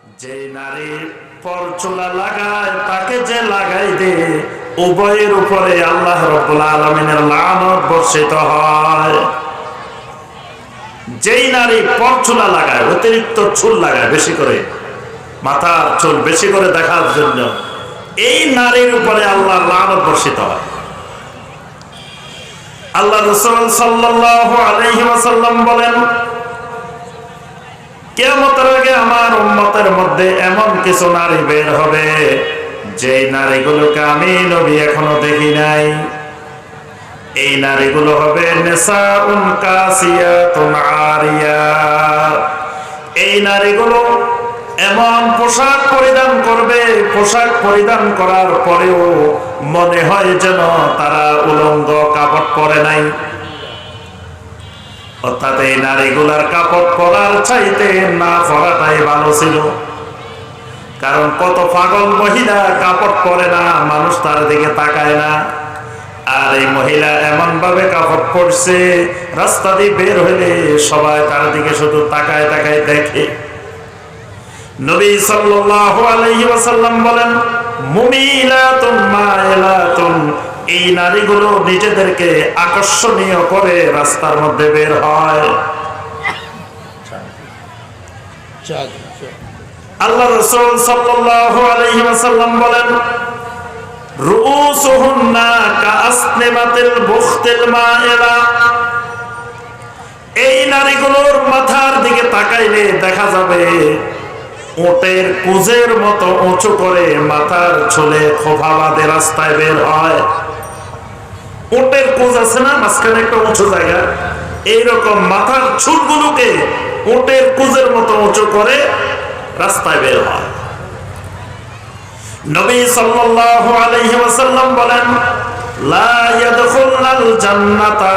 যে নারী পরচুলা লাগায় তাকে যে লাগাই দে, উভয়ের উপরে আল্লাহ রাব্বুল আলামিনের লানত বর্ষিত হয়। যেই নারী পরচুলা লাগায়, অতিরিক্ত চুল লাগায়, বেশি করে মাথার চুল বেশি করে দেখার জন্য, এই নারীর উপরে আল্লাহর লানত বর্ষিত হয়। আল্লাহ রাসূল সাল্লাল্লাহু আলাইহি ওয়াসাল্লাম বলেন, কিয়ামতের আগে আমার উম্মতের মধ্যে এমন কিছু নারী বের হবে যে নারীগুলোকে আমি নবী এখনো দেখি নাই। এই নারীগুলো হবে নিসাউন কাসিয়াতুন আরিয়াত। এই নারীগুলো এমন পোশাক পরিধান করবে, পোশাক পরিধান করার পরেও মনে হয় যেন তারা উলঙ্গ, কাপড় পরে নাই। অর্থাৎ এই নারীগুলার কাপড় পরার চাইতে না পরাটাই ভালো ছিল। কারণ কত পাগল মহিলা কাপড় পরে না, মানুষ তার দিকে তাকায় না। আর এই মহিলা এমন ভাবে কাপড় পরছে, রাস্তা দিয়ে বের হইলে সবাই তার দিকে শুধু তাকায় তাকায় দেখে। নবী সাল্লাল্লাহু আলাইহি ওয়াসাল্লাম বলেন, মুমিলাতুন মাইলাতুন, এই নারীগুলো নিজেদেরকে আকর্ষণীয় করে রাস্তার মধ্যে বের হয়। আল্লাহ রাসূল সাল্লাল্লাহু আলাইহি ওয়াসাল্লাম বলেন, রুউসুহুন্না কাআসনিমাতিল বুখতিল মাইলা, এই নারীগুলোর মাথার দিকে তাকাইলে দেখা যাবে উটের কুজের মতো উঁচু করে মাথার চুলে খোপা বাঁধে রাস্তায় বের হয়। উটের কুজ আছে না, মাঝখানে একটা উঁচু জায়গা, এইরকম মাথার চুলগুলোকে উটের কুজের মতো উঁচু করে রাস্তায় বের হয়। নবী সাল্লাল্লাহু আলাইহি ওয়াসাল্লাম বলেন, লা ইয়াদখুলুল জান্নাতা,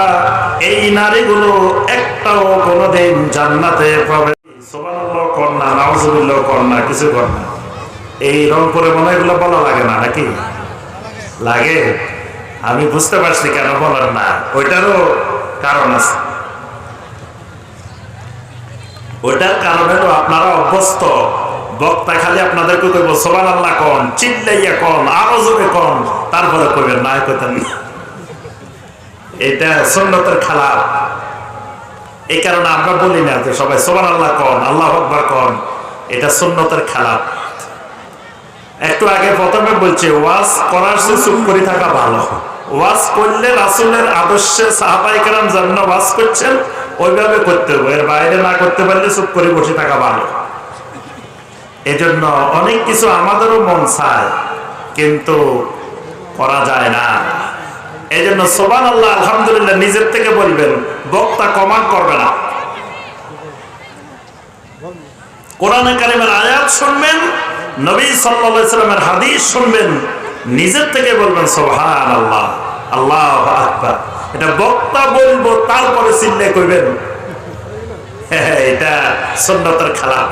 এই নারীগুলো একটাও কোনোদিন জান্নাতে প্রবেশ, সুবহানাল্লাহ করনা, নাউজুবিল্লাহ করনা, কিছু করনা। এই রংপুরে মনে হয় এগুলো বলা লাগে না, নাকি লাগে? আমি বুঝতে পারছি কেন বলার না, ওইটারও কারণ আছে। ওইটার কারণ হলো আপনারা অভ্যস্ত, বক্তা খালি আপনাদেরকে কইব সুবহানাল্লাহ কোন, চিল্লাইয়া কোন, আরো জোরে কোন, তারপরে কইবেন না, কইতেন না। এটা সুন্নতের খেলাফ। এই কারণে আমরা বলি না যে সবাই সুবহানাল্লাহ কোন, আল্লাহু আকবার কোন, এটা সুন্নতের খেলাফ। একটু আগে প্রথমে বলছে ওয়াজ করার চেয়ে চুপ করে থাকা ভালো। ওয়াজ করলে রাসূলের আদর্শে সাহাবায়ে কেরাম যেমন ওয়াজ করছেন ওইভাবে করতে হবে, এর বাইরে না করতে পারলে চুপ করে বসে থাকা ভালো। এজন্য অনেক কিছু আমাদেরও মন চায় কিন্তু করা যায় না। এই জন্য সুবহানাল্লাহ আলহামদুলিল্লাহ নিজের থেকে বলবেন, বক্তা কমান্ড করবে না। কোরআনে কারিমের আয়াত শুনবেন, নবী সাল্লাল্লাহু আলাইহি ওয়াসাল্লামের হাদিস শুনবেন, নিজের থেকে বলবেন সুবহানাল্লাহ, আল্লাহু আকবার। এটা বক্তা বলবো তারপরে চিল্লে কইবেন, এটা সুন্নতের খেলাফ।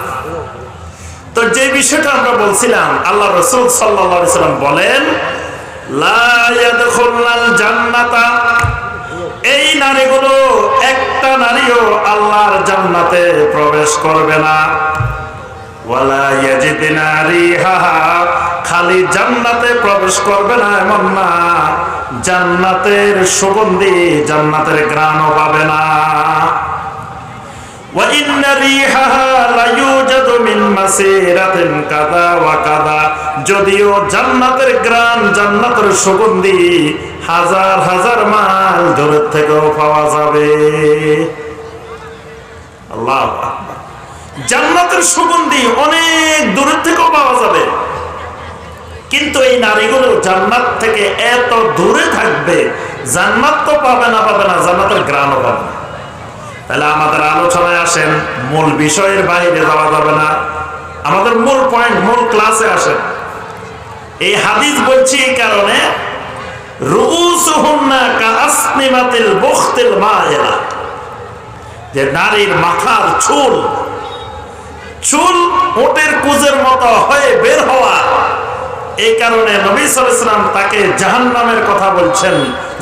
তো যে বিষয়টা আমরা বলছিলাম, আল্লাহ রাসূল সাল্লাল্লাহু আলাইহি ওয়াসাল্লাম বলেন, লা ইয়াদখুলুল জান্নাতা, এই নারীগুলো একটা নারীও আল্লাহর জান্নাতে প্রবেশ করবে না। ওয়ালা ইয়াজিদনা রিহাহা, খালি জান্নাতে প্রবেশ করবে না এমন না, জান্নাতের সুগন্ধি, জান্নাতের ঘ্রাণও পাবে না। ওয়া ইন্না রিহাহা লা ইউজাদু মিন মাসিরাতিন কাযা ওয়া কাযা, যদিও জান্নাতের ঘ্রাণ, জান্নাতের সুগন্ধি হাজার হাজার মাইল দূর থেকেও পাওয়া যাবে। আল্লাহু আকবার। জান্নাতের সুগন্ধি অনেক দূর থেকেও পাওয়া যাবে, কিন্তু এই নারীগুলো জান্নাত থেকে এত দূরে থাকবে, জান্নাত তো পাবে না, জান্নাতের ঘ্রাণও পাবে না। তাহলে আমাদের আলোচনায় আসেন, মূল বিষয়ের বাইরে যাওয়া যাবে না, আমাদের মূল পয়েন্ট, মূল ক্লাসে আসেন। এই হাদিস বলছি এই কারণে, রুউসুহুন্না কাআসনিমাতিল বুখতিল মাইলা, যে নারীর মাথার চুল, চুল উটের কুজের মতো হয়ে বের হওয়া, এই কারণে নবী সাল্লাল্লাহু আলাইহি ওয়াসাল্লাম তাকে জাহান্নামের কথা বলছেন,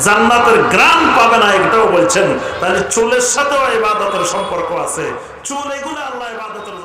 জান্নাতের ঘ্রাণ পাবে না এটাও বলছেন। তাহলে চুলের সাথেও ইবাদতের সম্পর্ক আছে। চুল এগুলো আল্লাহ ইবাদতের